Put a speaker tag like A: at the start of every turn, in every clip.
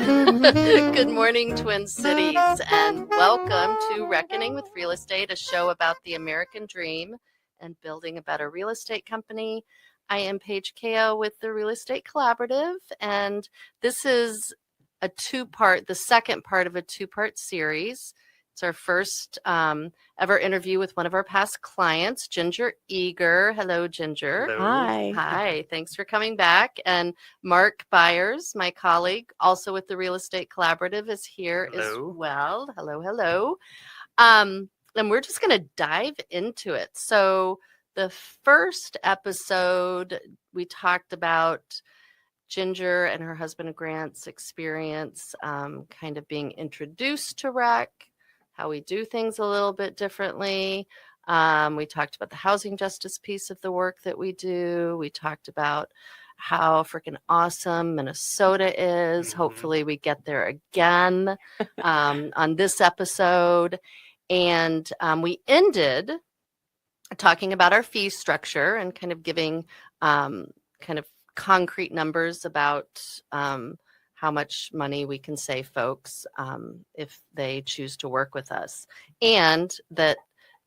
A: Good morning, Twin Cities, and welcome to Reckoning with Real Estate, a show about the American dream and building a better real estate company. I am Paige Kao with the Real Estate Collaborative, and this is the second part of a two-part series. It's our first ever interview with one of our past clients, Ginger Eager. Hello, Ginger.
B: Hello.
A: Hi. Thanks for coming back. And Mark Byers, my colleague, also with the Real Estate Collaborative, is here as well. Hello. And we're just going to dive into it. So the first episode, we talked about Ginger and her husband Grant's experience kind of being introduced to REC, how we do things a little bit differently. We talked about the housing justice piece of the work that we do. We talked about how freaking awesome Minnesota is. Mm-hmm. Hopefully we get there again on this episode. And we ended talking about our fee structure and kind of giving kind of concrete numbers about how much money we can save folks if they choose to work with us, and that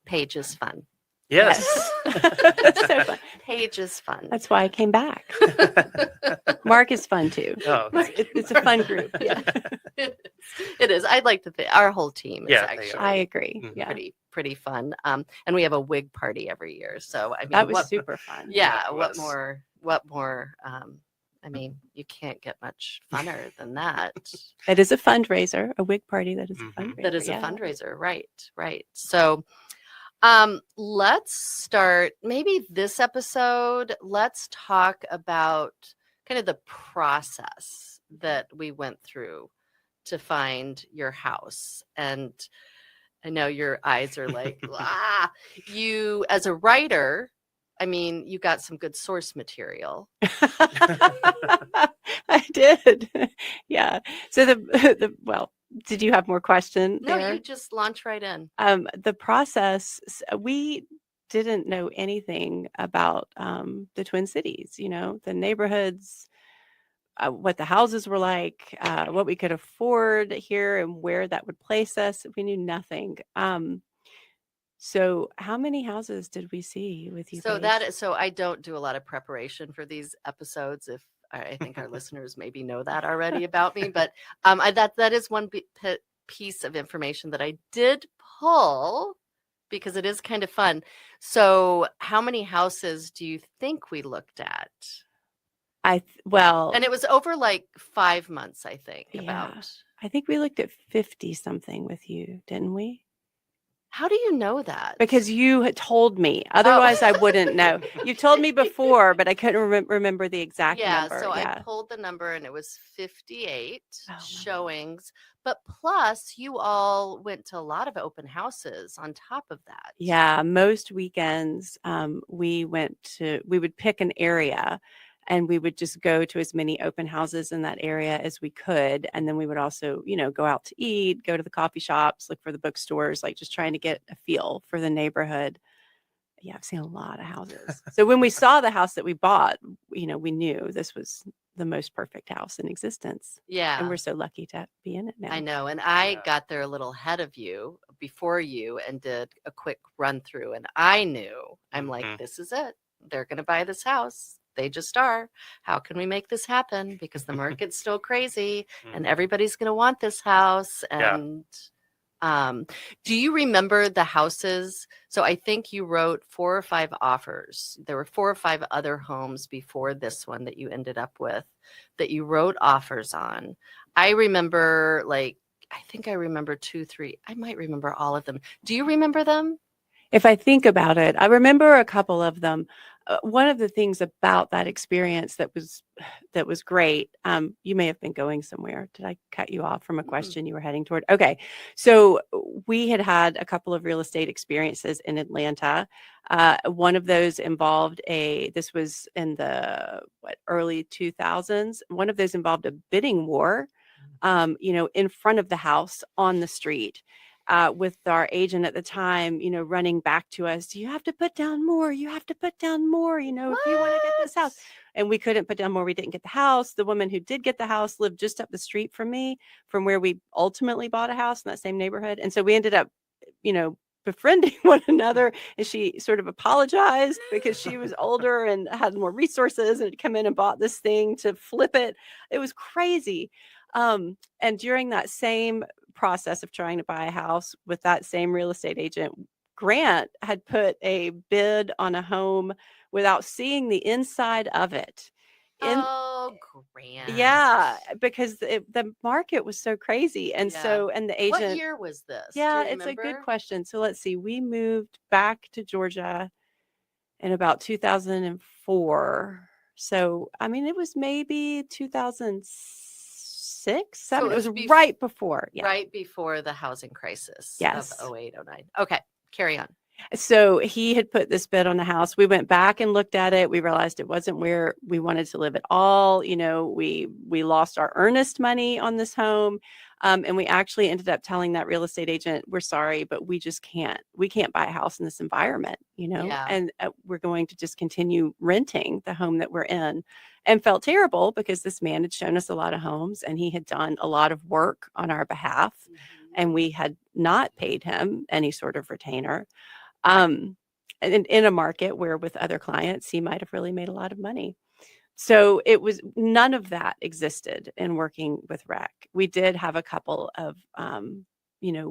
A: Paige is fun.
B: Yes.
A: So fun. Paige is fun.
C: That's why I came back. Mark is fun too.
B: Oh,
C: it's a fun group. Yeah,
A: it is. I'd like to think our whole team is actually.
C: I agree.
A: Yeah, pretty fun. And we have a wig party every year, so I mean
C: that was super fun.
A: Yeah. What more? I mean, you can't get much funner than that.
C: It is a fundraiser, a wig party that is a fundraiser.
A: That is a fundraiser, right. So let's start, maybe this episode, let's talk about kind of the process that we went through to find your house. And I know your eyes are like, you as a writer, I mean, you got some good source material.
C: I did. Yeah. So well, did you have more questions?
A: No, you just launch right in.
C: The process, we didn't know anything about the Twin Cities, the neighborhoods, what the houses were like, what we could afford here and where that would place us. We knew nothing. So how many houses did we see with you?
A: So I don't do a lot of preparation for these episodes. If I think our listeners maybe know that already about me, but that is one piece of information that I did pull because it is kind of fun. So how many houses do you think we looked at? And it was over like 5 months, I think.
C: Yeah. I think we looked at 50 something with you, didn't we?
A: How do you know that?
C: Because you had told me. Otherwise, I wouldn't know. You told me before, but I couldn't remember the exact number.
A: So I pulled the number, and it was 58 showings. But plus, you all went to a lot of open houses on top of that.
C: Yeah, most weekends we would pick an area. And we would just go to as many open houses in that area as we could. And then we would also, go out to eat, go to the coffee shops, look for the bookstores, like just trying to get a feel for the neighborhood. Yeah, I've seen a lot of houses. So when we saw the house that we bought, we knew this was the most perfect house in existence.
A: Yeah.
C: And we're so lucky to be in it now.
A: I know. And I got there a little ahead of you, before you, and did a quick run through. And I knew, I'm like, this is it. They're going to buy this house. They just are. How can we make this happen? Because the market's still crazy and everybody's going to want this house. And do you remember the houses? So I think you wrote 4 or 5 offers. There were 4 or 5 other homes before this one that you ended up with that you wrote offers on. I remember I think I remember 2, 3. I might remember all of them. Do you remember them?
C: If I think about it, I remember a couple of them. One of the things about that experience that was great, you may have been going somewhere. Did I cut you off from a question you were heading toward? Okay. So we had a couple of real estate experiences in Atlanta. One of those involved this was in the early 2000s. One of those involved a bidding war, in front of the house on the street. With our agent at the time, running back to us, you have to put down more. You have to put down more, if you want to get this house. and we couldn't put down more. We didn't get the house. The woman who did get the house lived just up the street from me, from where we ultimately bought a house in that same neighborhood. And so we ended up, befriending one another, and she sort of apologized because she was older and had more resources and had come in and bought this thing to flip it. It was crazy. And during that same process of trying to buy a house with that same real estate agent, Grant had put a bid on a home without seeing the inside of it.
A: Grant.
C: Yeah, because the market was so crazy. And so, and the agent.
A: What year was this?
C: Yeah, it's a good question. So let's see. We moved back to Georgia in about 2004. So, I mean, it was maybe 2006, 2007. So it was right before. Yeah.
A: Right before the housing crisis
C: of
A: 08, 09. Okay, carry on.
C: So he had put this bid on the house. We went back and looked at it. We realized it wasn't where we wanted to live at all. We lost our earnest money on this home. And we actually ended up telling that real estate agent, we're sorry, but we can't buy a house in this environment, and we're going to just continue renting the home that we're in, and felt terrible because this man had shown us a lot of homes and he had done a lot of work on our behalf, and we had not paid him any sort of retainer. And in a market where with other clients, he might have really made a lot of money. So none of that existed in working with REC. We did have a couple of,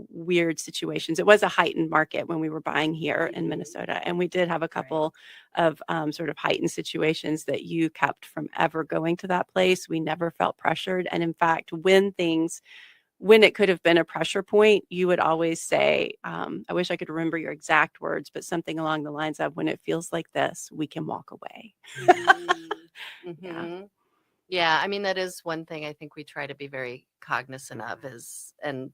C: weird situations. It was a heightened market when we were buying here in Minnesota. And we did have a couple of sort of heightened situations that you kept from ever going to that place. We never felt pressured. And in fact, when it could have been a pressure point, you would always say, I wish I could remember your exact words, but something along the lines of, when it feels like this, we can walk away.
A: Yeah. I mean, that is one thing I think we try to be very cognizant of and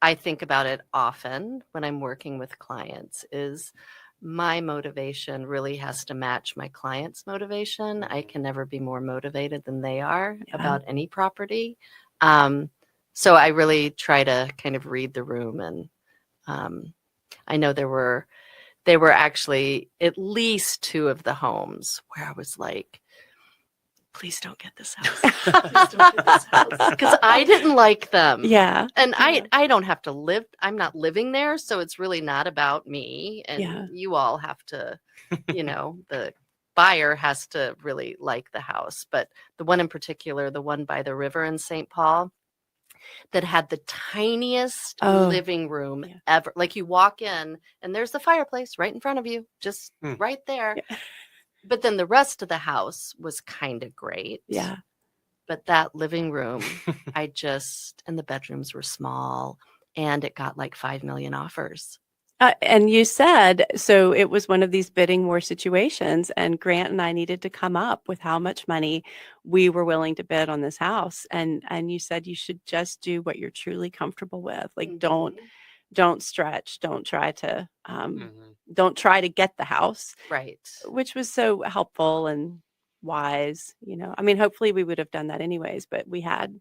A: I think about it often when I'm working with clients, is my motivation really has to match my client's motivation. I can never be more motivated than they are about any property. So I really try to kind of read the room, and I know there were actually at least two of the homes where I was like, please don't get this house. Please don't get this house. Because I didn't like them.
C: Yeah.
A: And I don't have to live. I'm not living there. So it's really not about me. And you all have to, the buyer has to really like the house. But the one in particular, the one by the river in St. Paul, that had the tiniest living room ever. Like, you walk in and there's the fireplace right in front of you, just right there. Yeah. But then the rest of the house was kind of great.
C: Yeah.
A: But that living room, and the bedrooms were small, and it got like 5 million offers.
C: And you said, so it was one of these bidding war situations, and Grant and I needed to come up with how much money we were willing to bid on this house. And you said you should just do what you're truly comfortable with. Like, don't stretch, don't try to get the house.
A: Right.
C: Which was so helpful and wise, I mean, hopefully we would have done that anyways, but we had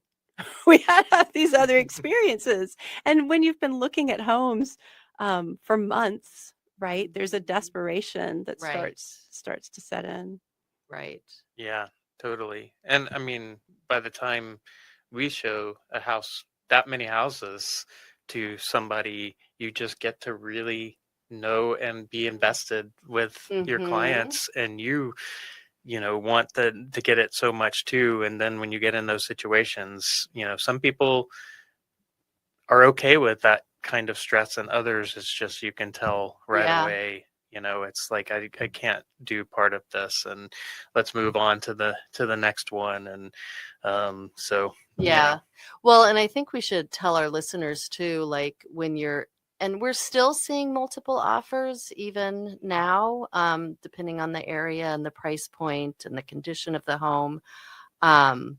C: these other experiences. And when you've been looking at homes for months, right, there's a desperation that starts to set in.
A: Right.
B: Yeah, totally. And I mean, by the time we show a house, that many houses to somebody, you just get to really know and be invested with your clients, and you want to get it so much too. And then when you get in those situations, some people are okay with that kind of stress, and others, it's just, you can tell right away, it's like, I can't do part of this, and let's move on to the next one. And
A: well, and I think we should tell our listeners too, like, and we're still seeing multiple offers even now, depending on the area and the price point and the condition of the home. And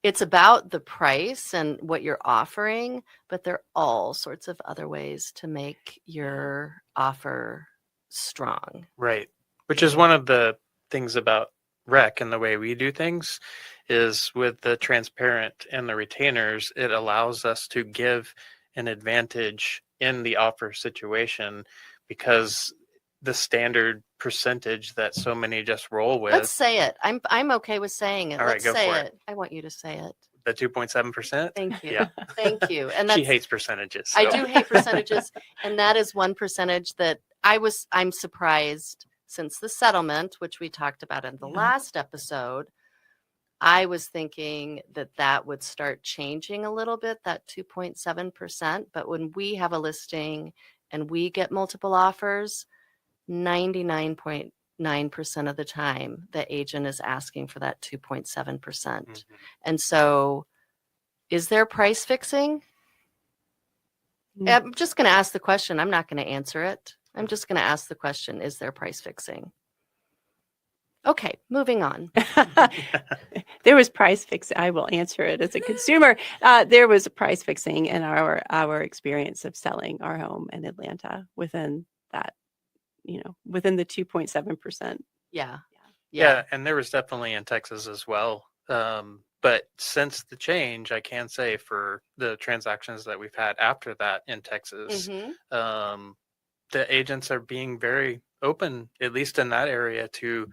A: it's about the price and what you're offering, but there are all sorts of other ways to make your offer strong.
B: Right. Which is one of the things about REC and the way we do things, is with the transparent and the retainers, it allows us to give an advantage in the offer situation, because the standard percentage that so many just roll with.
A: Let's say it. I'm okay with saying it.
B: All right,
A: Let's
B: go
A: say
B: for
A: it. I want you to say it.
B: The 2.7%.
A: Thank you.
B: Yeah,
A: Thank you. And
B: she
A: that's,
B: hates percentages.
A: I
B: so.
A: do hate percentages, and that is one percentage that I'm surprised since the settlement, which we talked about in the last episode. I was thinking that would start changing a little bit, that 2.7%. But when we have a listing and we get multiple offers, 99.9% of the time, the agent is asking for that 2.7%. Mm-hmm. And so, is there price fixing? Mm-hmm. I'm just going to ask the question. I'm not going to answer it. I'm just going to ask the question, is there price fixing? Okay, moving on.
C: There was price fixing. I will answer it as a consumer. There was a price fixing in our experience of selling our home in Atlanta within that, within the 2.7%.
B: Yeah, and there was definitely in Texas as well. But since the change, I can say for the transactions that we've had after that in Texas, mm-hmm. The agents are being very open, at least in that area, to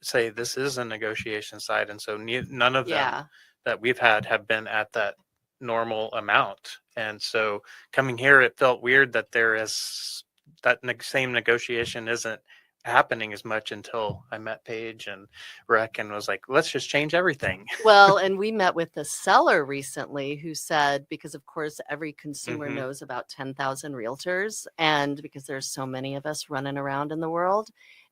B: say this is a negotiation side. And so none of them that we've had have been at that normal amount. And so coming here, it felt weird that there is that same negotiation isn't happening as much until I met Paige and Rec and was like, let's just change everything.
A: Well, and we met with the seller recently who said, because of course every consumer mm-hmm. knows about 10,000 realtors, and because there's so many of us running around in the world.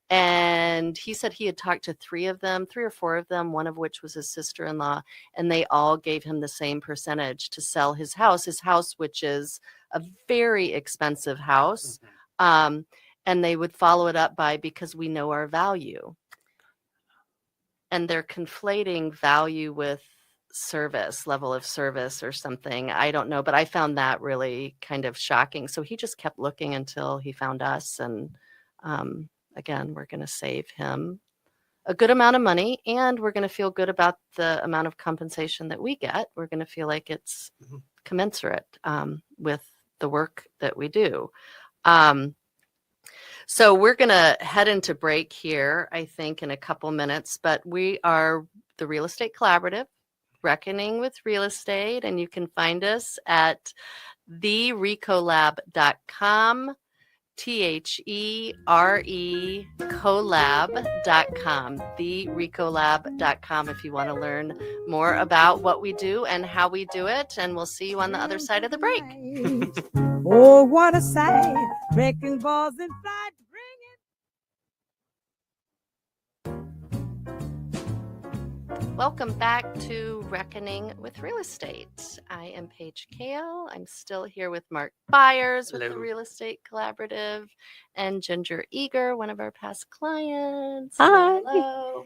A: And he said he had talked to 3 or 4 of them, one of which was his sister-in-law, and they all gave him the same percentage to sell his house, which is a very expensive house. Mm-hmm. And they would follow it up by, because we know our value. And they're conflating value with service, level of service or something. I don't know, but I found that really kind of shocking. So he just kept looking until he found us. And again, we're going to save him a good amount of money, and we're going to feel good about the amount of compensation that we get. We're going to feel like it's mm-hmm. commensurate with the work that we do. So we're going to head into break here, I think, in a couple minutes, but we are the Real Estate Collaborative, Reckoning with Real Estate, and you can find us at therecolab.com, THERE collab.com, therecolab.com, if you want to learn more about what we do and how we do it, and we'll see you on the other side of the break.
D: Oh, what a sight, wrecking balls in flight,
A: Welcome back to Reckoning with Real Estate. I am Paige Kale. I'm still here with Mark Byers with the Real Estate Collaborative, and Ginger Eager, one of our past clients.
C: Hi.
A: Hello.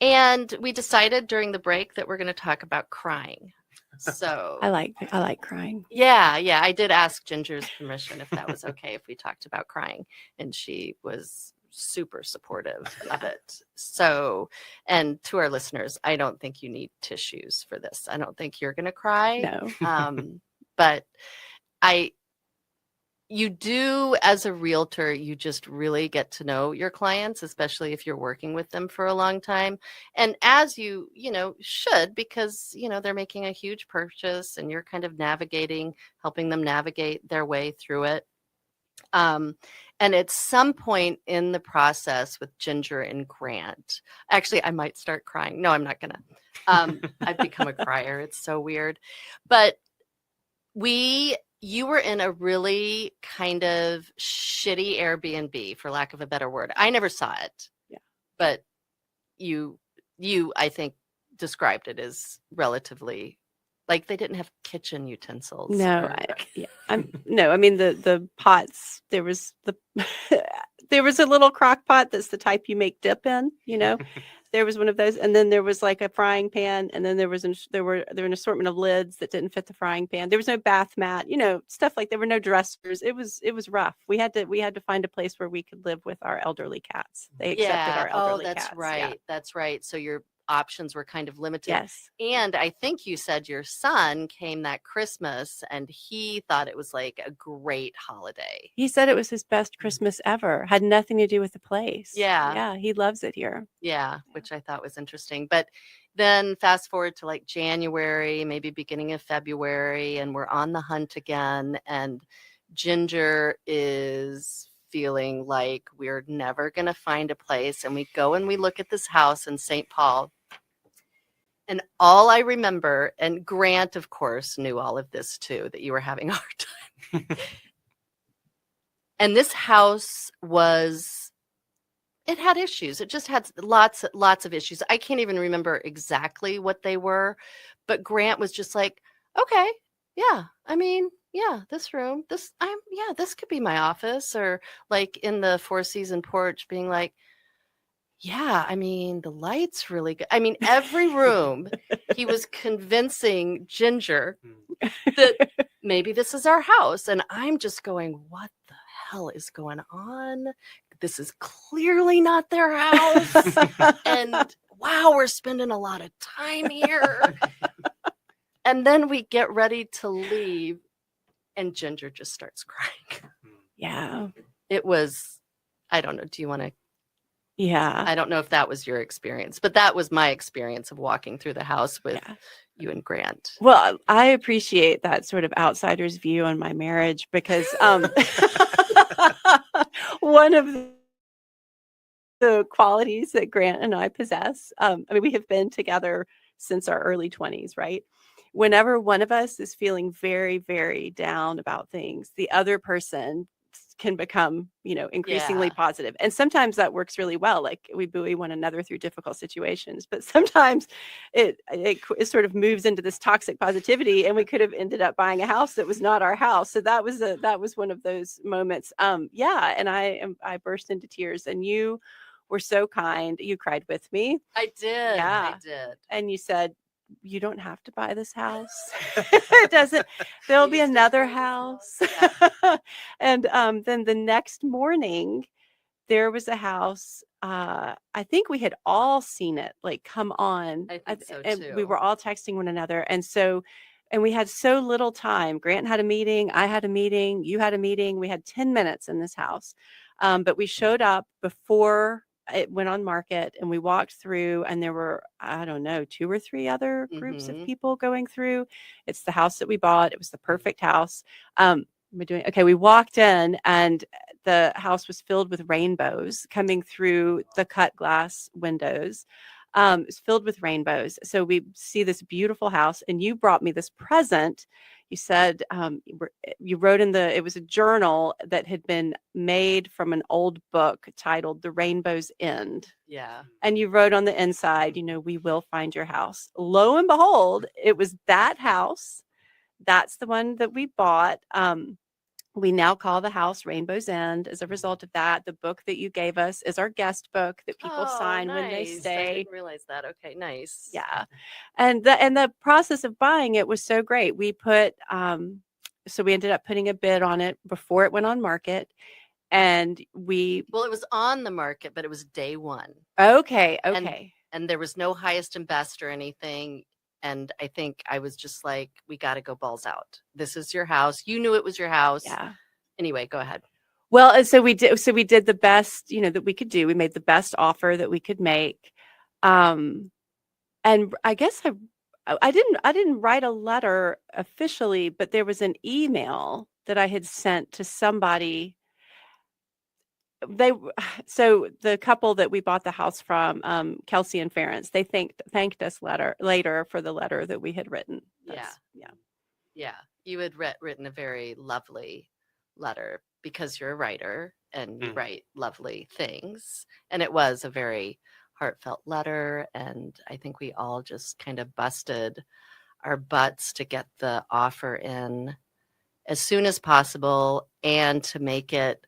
A: And we decided during the break that we're going to talk about crying. So
C: I like crying.
A: Yeah. I did ask Ginger's permission if that was okay if we talked about crying, and she was super supportive of it. So, and to our listeners, I don't think you need tissues for this. I don't think you're going to cry.
C: No.
A: But you do, as a realtor, you just really get to know your clients, especially if you're working with them for a long time. And as you should, because, they're making a huge purchase and you're kind of helping them navigate their way through it. And at some point in the process with Ginger and Grant, actually, I might start crying. No, I'm not going to. I've become a crier. It's so weird. But you were in a really kind of shitty Airbnb, for lack of a better word. I never saw it.
C: Yeah.
A: But you, I think, described it as relatively, like they didn't have kitchen utensils.
C: No, I mean the pots. There was there was a little crock pot that's the type you make dip in. There was one of those, and then there was like a frying pan, and then there were an assortment of lids that didn't fit the frying pan. There was no bath mat, stuff like there were no dressers. It was rough. We had to find a place where we could live with our elderly cats. They accepted our elderly cats.
A: Right.
C: Yeah.
A: That's right. So you're options were kind of limited.
C: Yes.
A: And I think you said your son came that Christmas and he thought it was like a great holiday.
C: He said it was his best Christmas ever. Had nothing to do with the place.
A: Yeah.
C: Yeah, he loves it here.
A: Yeah, which I thought was interesting. But then fast forward to like January, maybe beginning of February, and we're on the hunt again. And Ginger is feeling like we're never going to find a place. And we go and we look at this house in St. Paul. And all I remember, and Grant, of course, knew all of this too, that you were having a hard time. And this house it had issues. It just had lots of issues. I can't even remember exactly what they were, but Grant was just like, okay, yeah, I mean, yeah, this room, this could be my office, or like in the Four Seasons porch being like, yeah, I mean, the light's really good. I mean, every room he was convincing Ginger that maybe this is our house. And I'm just going, what the hell is going on? This is clearly not their house. And wow, we're spending a lot of time here. And then we get ready to leave and Ginger just starts crying.
C: Yeah.
A: It was, I don't know. Do you want to?
C: Yeah.
A: I don't know if that was your experience, but that was my experience of walking through the house with you and Grant.
C: Well, I appreciate that sort of outsider's view on my marriage because one of the qualities that Grant and I possess, I mean, we have been together since our early 20s, right? Whenever one of us is feeling very, very down about things, the other person can become, increasingly positive. And sometimes that works really well. Like we buoy one another through difficult situations, but sometimes it sort of moves into this toxic positivity and we could have ended up buying a house that was not our house. So that was one of those moments. And I burst into tears and you were so kind. You cried with me.
A: I did.
C: Yeah.
A: I did.
C: And you said, you don't have to buy this house. There'll be another house. Yeah. And then the next morning, there was a house. I think we had all seen it like come on.
A: I think so
C: and
A: too.
C: We were all texting one another. And we had so little time. Grant had a meeting. I had a meeting. You had a meeting. We had 10 minutes in this house. But we showed up before it went on market and we walked through and there were, I don't know, 2 or 3 other groups of people going through. It's the house that we bought. It was the perfect house. We walked in and the house was filled with rainbows coming through the cut glass windows. It's filled with rainbows. So we see this beautiful house and you brought me this present. You said you wrote it was a journal that had been made from an old book titled The Rainbow's End.
A: Yeah.
C: And you wrote on the inside, we will find your house. Lo and behold, it was that house. That's the one that we bought. We now call the house Rainbow's End as a result of that. The book that you gave us is our guest book that people sign when they stay.
A: I didn't realize that. Okay, nice.
C: Yeah. And the process of buying it was so great. We put, so we ended up putting a bid on it before it went on market. And it
A: was on the market, but it was day one.
C: Okay.
A: And there was no highest and best or anything. And I think I was just like, we got to go balls out. This is your house. You knew it was your house.
C: Yeah.
A: Anyway, go ahead.
C: Well, and so we did the best, that we could do. We made the best offer that we could make. And I guess I didn't write a letter officially, but there was an email that I had sent to somebody. So the couple that we bought the house from, Kelsey and Ference, they thanked us later for the letter that we had written.
A: Yeah. You had written a very lovely letter because you're a writer and you write lovely things. And it was a very heartfelt letter. And I think we all just kind of busted our butts to get the offer in as soon as possible and to make it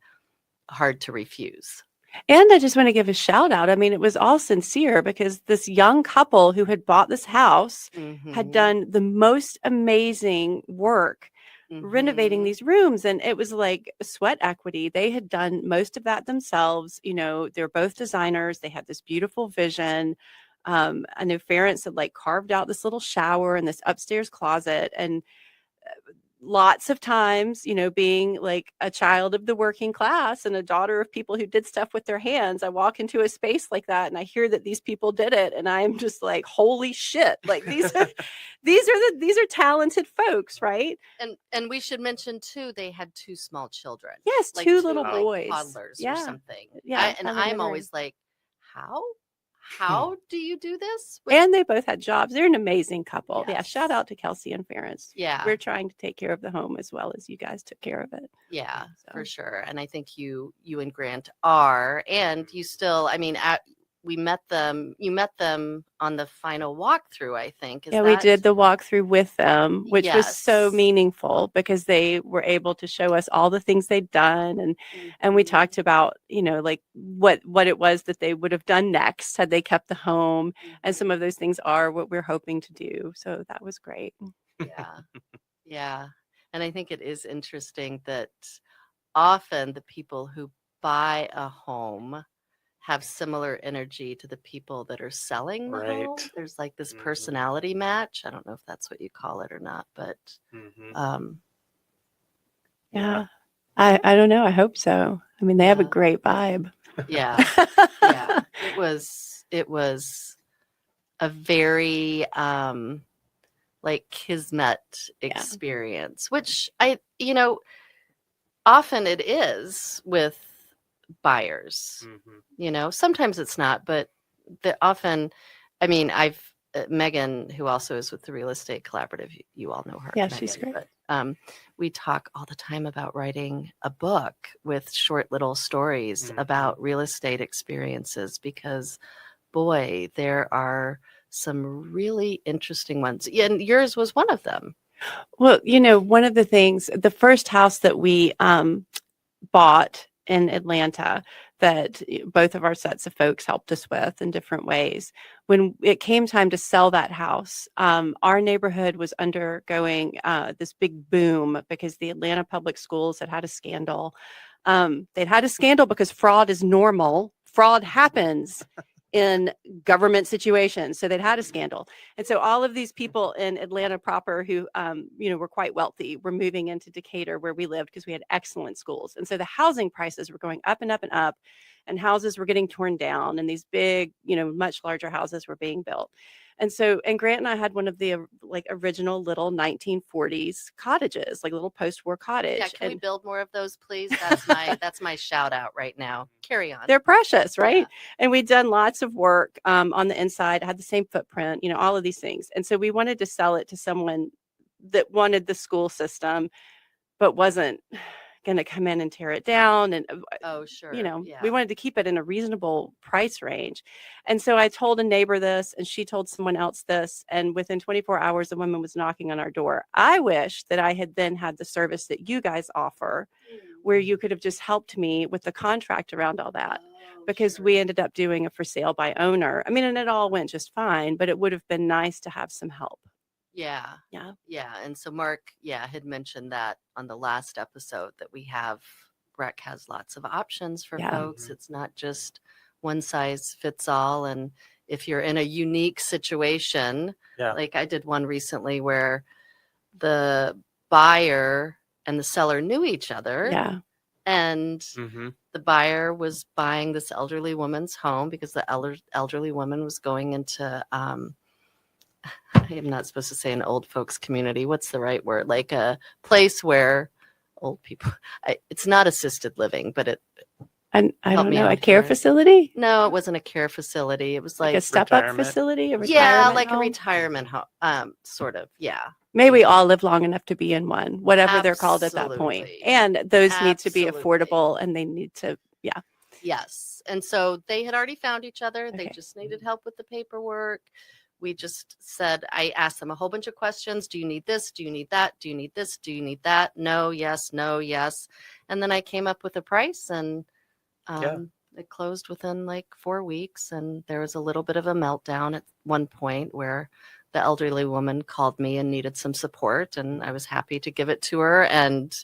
A: hard to refuse.
C: And I just want to give a shout out. I mean, it was all sincere because this young couple who had bought this house had done the most amazing work renovating these rooms. And it was like sweat equity. They had done most of that themselves. They're both designers. They had this beautiful vision. I know Ference had like carved out this little shower and this upstairs closet, and lots of times, you know, being like a child of the working class and a daughter of people who did stuff with their hands, I walk into a space like that and I hear that these people did it, and I'm just like, holy shit, like these are talented folks, right?
A: And we should mention too, they had 2 small children.
C: Yes,
A: Like
C: 2
A: 2
C: little
A: like
C: boys.
A: toddlers or
C: Yeah.
A: something.
C: Yeah,
A: And
C: I
A: I'm
C: remember.
A: always like, how do you do this?
C: And they both had jobs. They're an amazing couple. Yeah, shout
A: Yes.
C: out to Kelsey and Ference.
A: Yeah.
C: We're trying to take care of the home as well as you guys took care of it.
A: Yeah, for
C: So.
A: sure. And I think you and Grant are, and you still, I mean, you met them on the final walkthrough, I think.
C: Yeah, we did the walkthrough with them, which was so
A: Yes.
C: meaningful because they were able to show us all the things they'd done, and we
A: Mhm.
C: talked about, you know, like what it was that they would have done next had they kept the home, and some of those things are what we're hoping to do. So that was great.
A: Yeah. Yeah. And I think it is interesting that often the people who buy a home have similar energy to the people that are selling the
B: Right.
A: home. There's like this
B: Mhm.
A: personality match. I don't know if that's what you call it or not, but
B: Mhm.
C: Yeah. I don't know. I hope so. I mean, they have a
A: Yeah.
C: great vibe.
A: yeah. Yeah. It was a very like kismet experience, which often it is with buyers.
B: Mhm.
A: You know, sometimes it's not, but often, I mean, Megan, who also is with the Real Estate Collaborative, you all know her.
C: Yeah,
A: Megan,
C: she's great.
A: But we talk all the time about writing a book with short little stories about real estate experiences, because boy, there are some really interesting ones. Yeah, and yours was one of them.
C: Well, you know, one of the things, the first house that we bought in Atlanta that both of our sets of folks helped us with in different ways. When it came time to sell that house, our neighborhood was undergoing this big boom because the Atlanta public schools had a scandal. They'd had a scandal because fraud is normal. Fraud happens in government situations. So they'd had a scandal. And so all of these people in Atlanta proper who, were quite wealthy were moving into Decatur where we lived because we had excellent schools. And so the housing prices were going up and up and up, and houses were getting torn down, and these big, much larger houses were being built. And so, and Grant and I had one of the original little 1940s cottages, like a little post-war cottage.
A: Yeah, can we
C: And
A: build more of those, please? That's my shout out right now. Carry on.
C: they're precious, right?
A: Yeah.
C: And we'd done lots of work on the inside, had the same footprint, all of these things. And so we wanted to sell it to someone that wanted the school system, but wasn't going to come in and tear it down. And,
A: Oh, sure.
C: We wanted to keep it in a reasonable price range. And so I told a neighbor this, and she told someone else this. And within 24 hours, the woman was knocking on our door. I wish that I had then had the service that you guys offer, where you could have just helped me with the contract around all that, because we ended up doing a for sale by owner. I mean, and it all went just fine, but it would have been nice to have some help.
A: Yeah. And so Mark, had mentioned that on the last episode that Rec has lots of options for folks. It's not just one size fits all. And if you're in a unique situation, like I did one recently where the buyer and the seller knew each other.
C: Yeah.
A: And the buyer was buying this elderly woman's home because the elderly woman was going into, I am not supposed to say an old folks community. What's the right word? Like a place where old people, it's not assisted living, but
C: I don't know, a care facility?
A: No, it wasn't a care facility. It was like
C: a step-up facility? A
A: like
C: home?
A: a retirement home, sort of, yeah.
C: May we all live long enough to be in one, whatever they're called at that point. And those need to be affordable, and they need to,
A: Yes. And so they had already found each other. They just needed help with the paperwork. We just said, I asked them a whole bunch of questions. Do you need this? Do you need that? Do you need this? Do you need that? No, yes, no, yes. And then I came up with a price, and it closed within like 4 weeks. And there was a little bit of a meltdown at one point where the elderly woman called me and needed some support, and I was happy to give it to her. And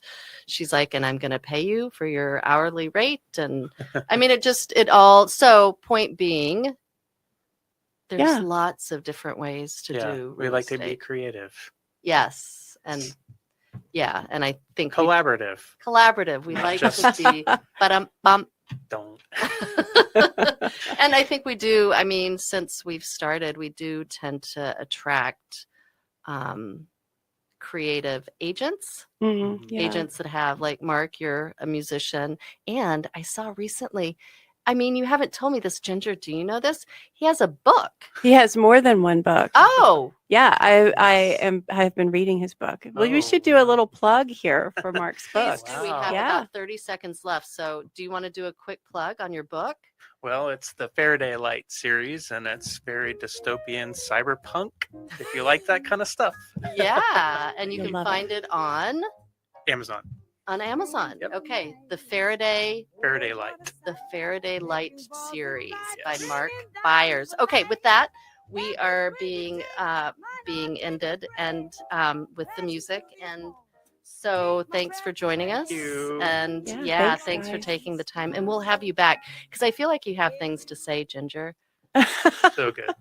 A: she's like, and I'm going to pay you for your hourly rate. And I mean, so point being, there's
C: Yeah.
A: lots of different ways to do
B: we
A: real
B: like to be
A: estate.
B: creative,
A: Yes, and and I think
B: collaborative.
A: collaborative. We like to
B: Just-
A: be, but bump.
B: Don't.
A: And I think we do. I mean, since we've started, we do tend to attract creative agents.
C: Mhm, yeah.
A: Agents that have, like Mark, you're a musician. And I saw recently, I mean, you haven't told me this, Ginger. Do you know this? He has a book.
C: He has more than one book.
A: Oh,
C: Yeah, I have been reading his book. Well, we should do a little plug here for Mark's book.
A: please do. We have
C: Yeah.
A: about 30 seconds left. So do you want to do a quick plug on your book?
B: Well, it's the Faraday Light series, and it's very dystopian cyberpunk, if you like that kind of stuff.
A: Yeah. And you
C: You'll
A: can
C: love
A: find it on
B: Amazon.
A: Amazon.
B: Yep.
A: Okay. The Faraday
B: Light.
A: series
B: Yes.
A: by Mark Byers. Okay, with that, we are being ended and with the music. And so thanks for joining us.
B: you.
A: And
C: Yeah,
A: thanks for
C: guys.
A: taking the time. And we'll have you back because I feel like you have things to say, Ginger.
B: So good.